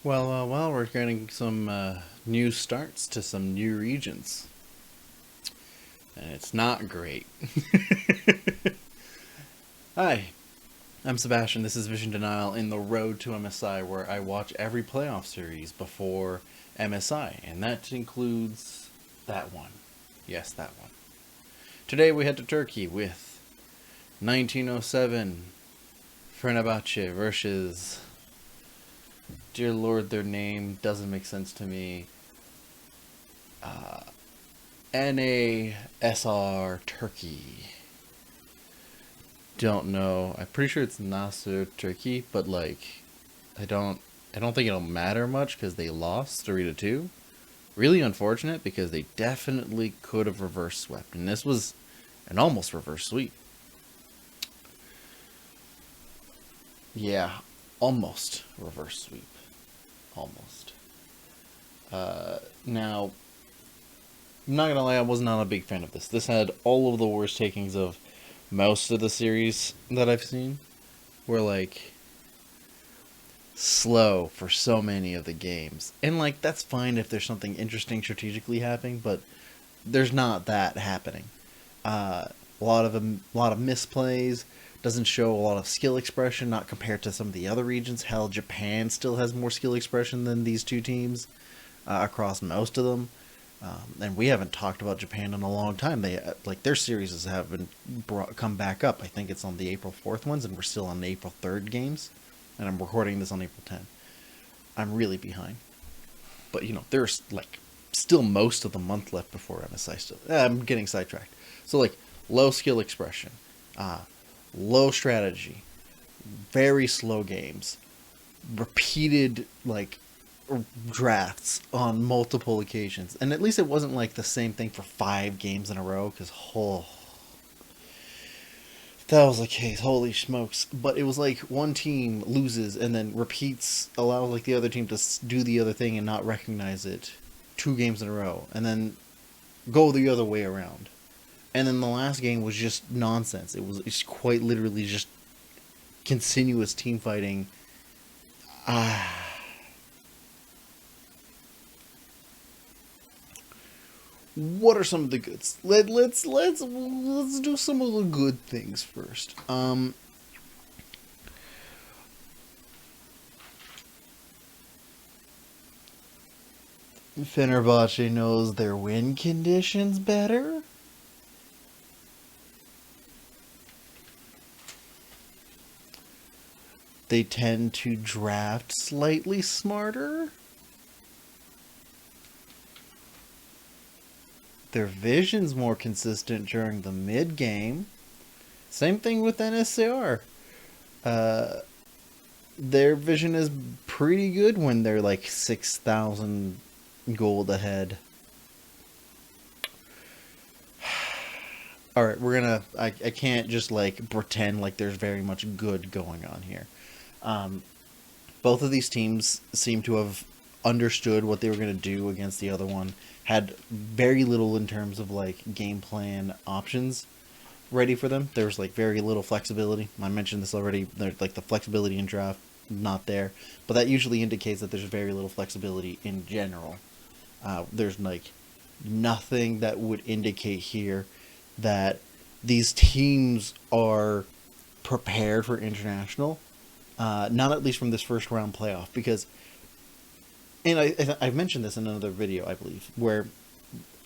Well, we're getting some new starts to some new regions, and it's not great. Hi, I'm Sebastian. This is Vision Denial in the Road to MSI, where I watch every playoff series before MSI, and that includes that one. Yes, that one. Today we head to Turkey with 1907 Fenerbahçe versus, dear Lord, their name doesn't make sense to me. NASR Turkey. Don't know. I'm pretty sure it's Nasser Turkey, but I don't think it'll matter much because they lost 3-2. Really unfortunate because they definitely could have reverse swept, and this was an almost reverse sweep. Yeah, almost reverse sweep. Almost. Now, I'm not gonna lie, I was not a big fan of this. This had all of the worst takings of most of the series that I've seen. Were slow for so many of the games. And that's fine if there's something interesting strategically happening, but there's not that happening. A lot of misplays, doesn't show a lot of skill expression, not compared to some of the other regions. Hell, Japan still has more skill expression than these two teams across most of them. And we haven't talked about Japan in a long time. They their series have been come back up. I think it's on the April 4th ones, and we're still on the April 3rd games. And I'm recording this on April 10th. I'm really behind, but there's still most of the month left before MSI. Still, I'm getting sidetracked. So low skill expression, low strategy, very slow games, repeated drafts on multiple occasions, and at least it wasn't the same thing for 5 games in a row. Because if that was the case, holy smokes! But it was one team loses and then repeats, allows the other team to do the other thing and not recognize it 2 games in a row, and then go the other way around. And then the last game was just nonsense. It's quite literally just continuous team fighting. What are some of the goods? Let's do some of the good things first. Fenerbahçe knows their win conditions better. They tend to draft slightly smarter. Their vision's more consistent during the mid game. Same thing with NSR. Their vision is pretty good when they're 6,000 gold ahead. Alright, I can't just pretend there's very much good going on here. Both of these teams seem to have understood what they were going to do against the other one. Had very little in terms of game plan options ready for them. There was very little flexibility. I mentioned this already. There's the flexibility in draft not there, but that usually indicates that there's very little flexibility in general. There's nothing that would indicate here that these teams are prepared for international. Not at least from this first round playoff, because, and I've mentioned this in another video, I believe, where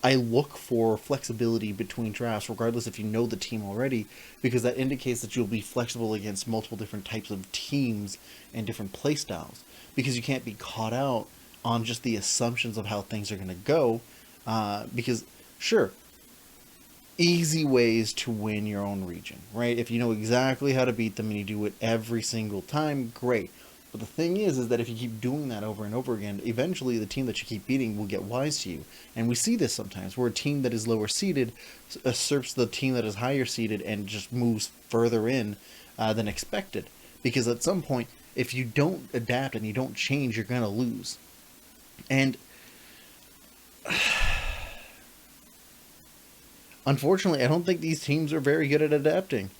I look for flexibility between drafts, regardless if you know the team already, because that indicates that you'll be flexible against multiple different types of teams and different playstyles. Because you can't be caught out on just the assumptions of how things are going to go. Because, sure, easy ways to win your own region, right? If you know exactly how to beat them and you do it every single time, great. But the thing is that if you keep doing that over and over again, eventually the team that you keep beating will get wise to you. And we see this sometimes, where a team that is lower seeded usurps the team that is higher seeded and just moves further in than expected. Because at some point, if you don't adapt and you don't change, you're going to lose. And unfortunately, I don't think these teams are very good at adapting.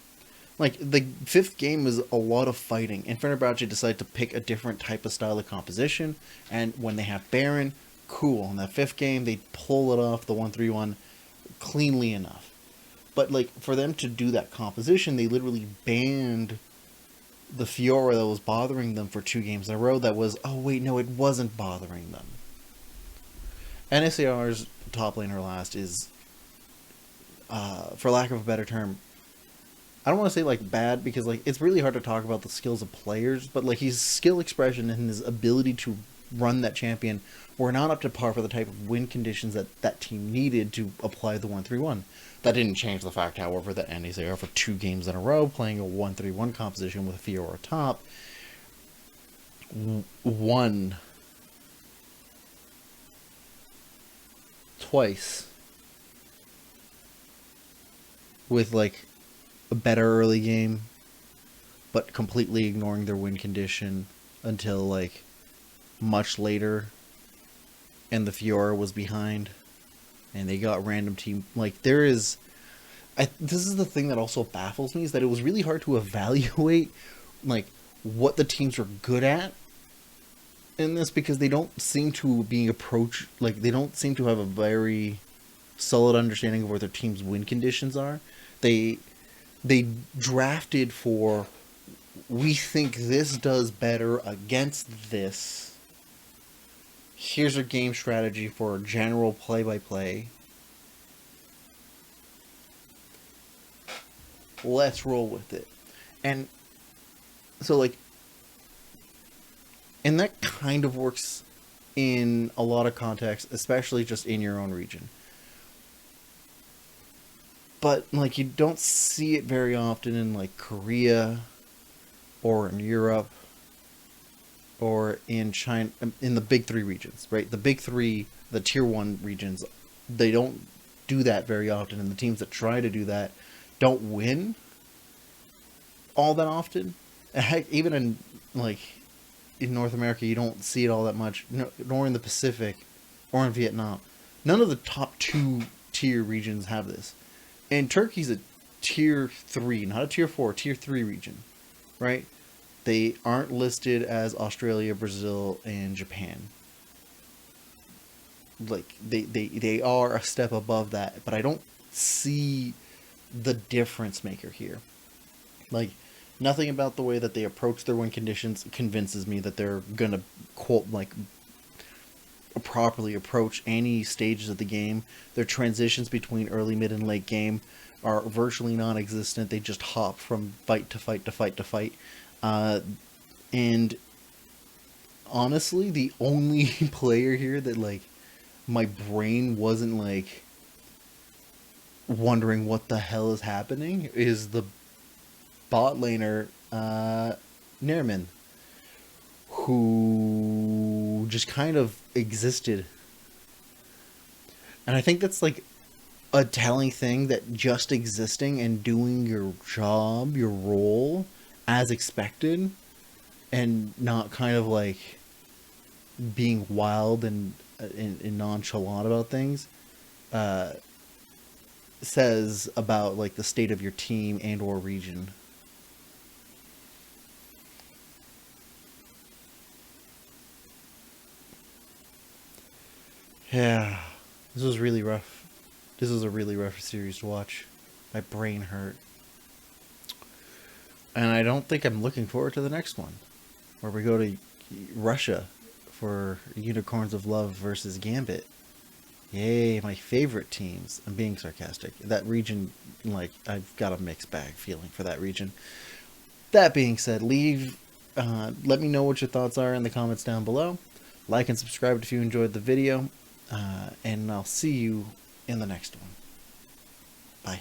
Like, the fifth game was a lot of fighting, and Fenerbahçe decided to pick a different type of style of composition, and when they have Baron, cool. In that fifth game, they pull it off, the 1-3-1, cleanly enough. But, like, for them to do that composition, they literally banned the Fiora that was bothering them for 2 games in a row that was, oh wait, no, it wasn't bothering them. NSR's top laner last is, for lack of a better term, I don't want to say, like, bad, because, like, it's really hard to talk about the skills of players, but, like, his skill expression and his ability to run that champion were not up to par for the type of win conditions that that team needed to apply the 1-3-1. That didn't change the fact, however, that NSR for 2 games in a row, playing a 1-3-1 composition with Fiora top, won twice with, like, a better early game, but completely ignoring their win condition until, like, much later, and the Fiora was behind, and they got random team. Like, there is... this is the thing that also baffles me, is that it was really hard to evaluate, like, what the teams were good at in this, because they don't seem to be they don't seem to have a very solid understanding of what their team's win conditions are. They drafted for, we think this does better against this. Here's our game strategy for general play-by-play. Let's roll with it. And so, like, and that kind of works in a lot of contexts, especially just in your own region. But, like, you don't see it very often in, like, Korea or in Europe or in China, in the big 3 regions, right? The big 3, the tier 1 regions, they don't do that very often, and the teams that try to do that don't win all that often. Heck, even in, like, in North America, you don't see it all that much, nor in the Pacific or in Vietnam. None of the top 2 tier regions have this. And Turkey's a tier 3, not a tier 4, tier 3 region, right? They aren't listed as Australia, Brazil, and Japan. Like, they are a step above that, but I don't see the difference maker here. Like, nothing about the way that they approach their win conditions convinces me that they're gonna, quote, like, properly approach any stages of the game. Their transitions between early, mid, and late game are virtually non-existent. They just hop from fight to fight to fight to fight. And honestly, the only player here that, like, my brain wasn't, like, wondering what the hell is happening is the bot laner, Nerman, who just kind of existed. And I think that's, like, a telling thing, that just existing and doing your job, your role, as expected, and not kind of, like, being wild and nonchalant about things, says about, like, the state of your team and or region. Yeah, this was really rough. This was a really rough series to watch. My brain hurt. And I don't think I'm looking forward to the next one, where we go to Russia for Unicorns of Love versus Gambit. Yay, my favorite teams. I'm being sarcastic. That region, like, I've got a mixed bag feeling for that region. That being said, let me know what your thoughts are in the comments down below. Like and subscribe if you enjoyed the video. And I'll see you in the next one. Bye.